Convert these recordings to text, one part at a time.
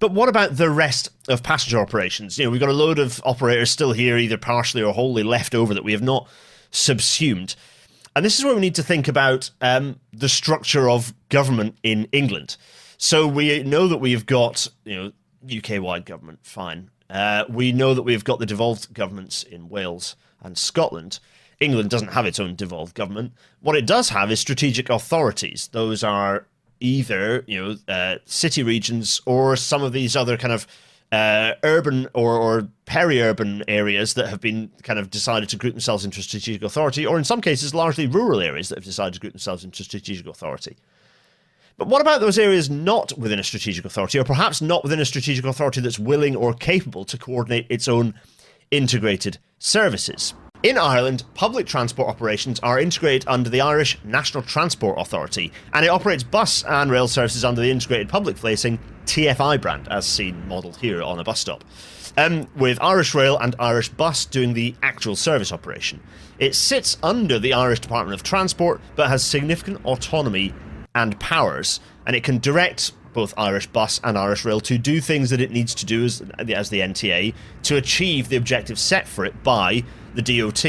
But what about the rest of passenger operations? We've got a load of operators still here, either partially or wholly left over, that we have not subsumed. And this is where we need to think about the structure of government in England. So we know that we've got, UK-wide government, fine. We know that we've got the devolved governments in Wales and Scotland. England doesn't have its own devolved government. What it does have is strategic authorities. Those are either, city regions or some of these other kind of urban or peri-urban areas that have been kind of decided to group themselves into a strategic authority, or in some cases, largely rural areas that have decided to group themselves into strategic authority. But what about those areas not within a strategic authority, or perhaps not within a strategic authority that's willing or capable to coordinate its own integrated services? In Ireland, public transport operations are integrated under the Irish National Transport Authority, and it operates bus and rail services under the integrated public-facing TfI brand, as seen modelled here on a bus stop, with Irish Rail and Irish Bus doing the actual service operation. It sits under the Irish Department of Transport, but has significant autonomy and powers, and it can direct both Irish Bus and Irish Rail to do things that it needs to do as the NTA to achieve the objectives set for it by the DOT.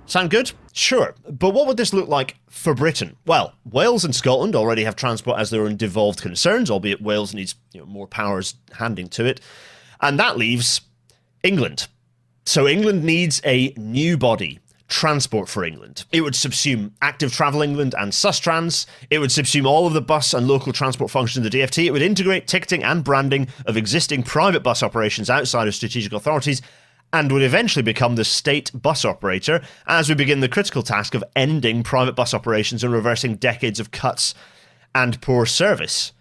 Sound good? Sure. But what would this look like for Britain? Well, Wales and Scotland already have transport as their own devolved concerns, albeit Wales needs more powers handing to it. And that leaves England. So England needs a new body, Transport for England. It would subsume Active Travel England and Sustrans. It would subsume all of the bus and local transport functions of the DfT. It would integrate ticketing and branding of existing private bus operations outside of strategic authorities, and would eventually become the state bus operator as we begin the critical task of ending private bus operations and reversing decades of cuts and poor service.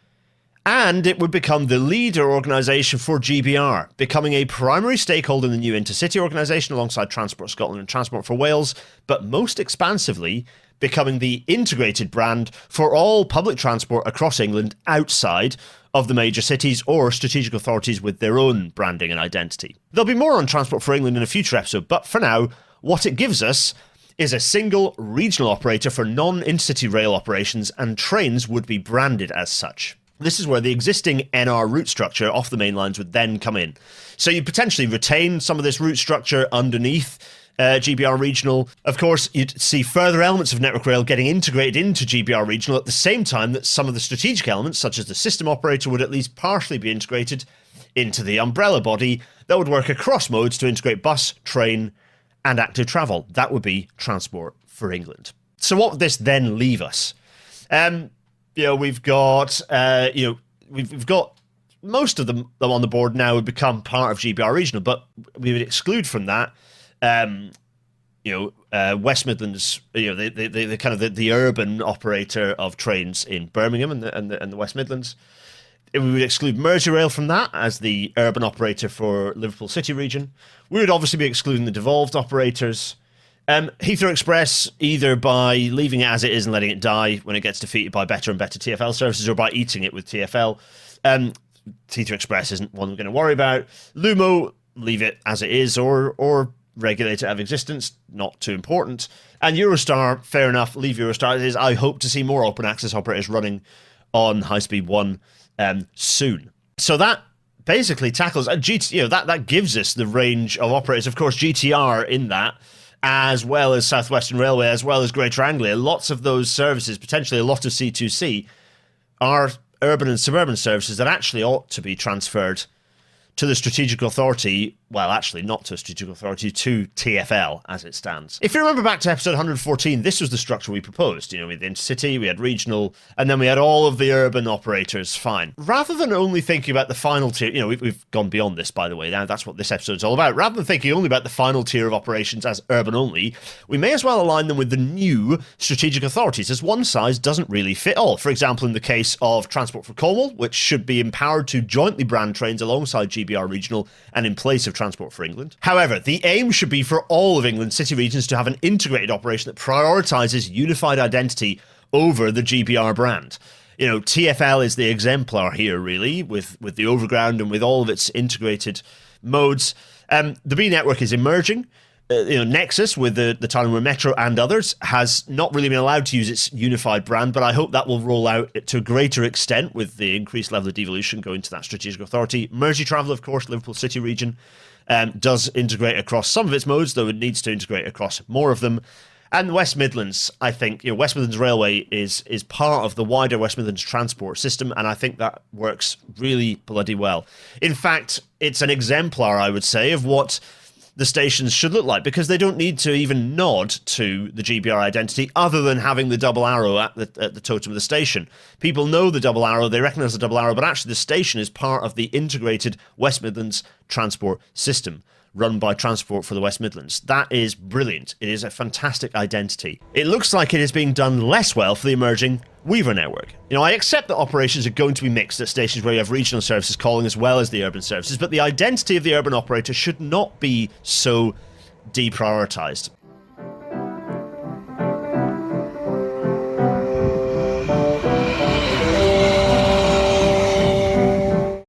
And it would become the leader organisation for GBR, becoming a primary stakeholder in the new intercity organisation alongside Transport Scotland and Transport for Wales, but most expansively, becoming the integrated brand for all public transport across England outside of the major cities or strategic authorities with their own branding and identity. There'll be more on Transport for England in a future episode, but for now, what it gives us is a single regional operator for non-intercity rail operations, and trains would be branded as such. This is where the existing NR route structure off the main lines would then come in. So you potentially retain some of this route structure underneath GBR Regional. Of course, you'd see further elements of Network Rail getting integrated into GBR Regional at the same time that some of the strategic elements, such as the system operator, would at least partially be integrated into the umbrella body that would work across modes to integrate bus, train, and active travel. That would be Transport for England. So what would this then leave us? We've got we've got most of them on the board now would become part of GBR Regional, but we would exclude from that West Midlands, the kind of the urban operator of trains in Birmingham and the West Midlands. We would exclude Merseyrail from that as the urban operator for Liverpool City region. We would obviously be excluding the devolved operators. Heathrow Express, either by leaving it as it is and letting it die when it gets defeated by better and better TfL services, or by eating it with TfL. Heathrow Express isn't one we're going to worry about. Lumo, leave it as it is, or regulate it out of existence, not too important. And Eurostar, fair enough, leave Eurostar as it is. I hope to see more open access operators running on High Speed 1 soon. So that basically tackles that gives us the range of operators. Of course, GTR in that, as well as South Western Railway, as well as Greater Anglia. Lots of those services, potentially a lot of C2C, are urban and suburban services that actually ought to be transferred to the strategic authority, well, actually not to a strategic authority, to TfL as it stands. If you remember back to episode 114, this was the structure we proposed. We had intercity, we had regional, and then we had all of the urban operators, fine. Rather than only thinking about the final tier, we've gone beyond this, by the way, now that's what this episode's all about. Rather than thinking only about the final tier of operations as urban only, we may as well align them with the new strategic authorities, as one size doesn't really fit all. For example, in the case of Transport for Cornwall, which should be empowered to jointly brand trains alongside GBR Regional and in place of Transport for England. However, the aim should be for all of England's city regions to have an integrated operation that prioritises unified identity over the GBR brand. TfL is the exemplar here, really, with the overground and with all of its integrated modes. The B network is emerging, Nexus with the Taiwan Metro and others has not really been allowed to use its unified brand, but I hope that will roll out to a greater extent with the increased level of devolution going to that strategic authority. Merseytravel, of course, Liverpool City region, does integrate across some of its modes, though it needs to integrate across more of them. And West Midlands, I think, West Midlands Railway is part of the wider West Midlands transport system, and I think that works really bloody well. In fact, it's an exemplar, I would say, of what the stations should look like, because they don't need to even nod to the GBR identity other than having the double arrow at the totem of the station. People know the double arrow, they recognise the double arrow, but actually the station is part of the integrated West Midlands transport system run by Transport for the West Midlands. That is brilliant. It is a fantastic identity. It looks like it is being done less well for the emerging Weaver network. I accept that operations are going to be mixed at stations where you have regional services calling as well as the urban services, but the identity of the urban operator should not be so deprioritised.